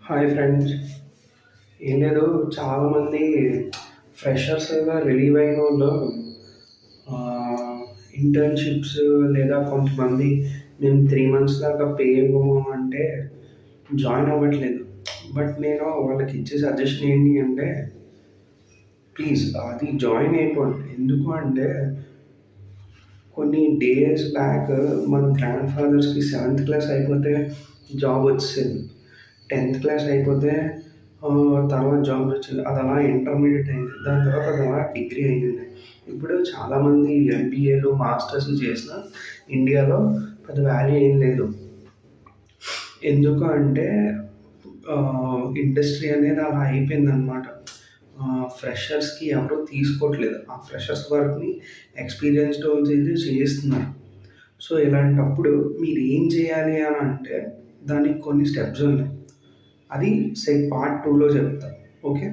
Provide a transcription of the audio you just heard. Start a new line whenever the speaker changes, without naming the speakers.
Hi friends. ఏం లేదు, చాలామంది ఫ్రెషర్స్‌గా రిలీవ్ అయినోళ్ళు ఇంటర్న్‌షిప్స్ లేదా కొంతమంది మేము 3 మంత్స్ దాకా పే ఇవ్వము అంటే జాయిన్ అవ్వట్లేదు. బట్ నేను వాళ్ళకి ఇచ్చే సజెషన్ ఏంటి అంటే, ప్లీజ్ అది జాయిన్ అయిపోండి. ఎందుకు అంటే కొన్ని డేస్ బ్యాక్ మన గ్రాండ్ ఫాదర్స్‌కి సెవెంత్ క్లాస్ అయిపోతే జాబ్ వచ్చేసింది. 10థ్ క్లాస్ అయిపోతే తర్వాత జాబ్ వచ్చింది. అది అలా ఇంటర్మీడియేట్ అయింది. దాని తర్వాత అది అలా డిగ్రీ అయింది. ఇప్పుడు చాలామంది ఎంబీఏలు, మాస్టర్స్‌లు చేసినా ఇండియాలో పెద్ద వాల్యూ ఏం లేదు. ఎందుకు అంటే ఇండస్ట్రీ అనేది అలా అయిపోయిందనమాట. ఫ్రెషర్స్‌కి ఎవరు తీసుకోవట్లేదు. ఆ ఫ్రెషర్స్ వర్క్‌ని ఎక్స్‌పీరియన్స్‌డ్ వాళ్ళు అయితే చేస్తున్నారు. సో, ఇలాంటప్పుడు మీరేం చేయాలి అని అంటే దానికి కొన్ని స్టెప్స్ ఉన్నాయి. అది పార్ట్ 2లో చెప్తా. ఓకే.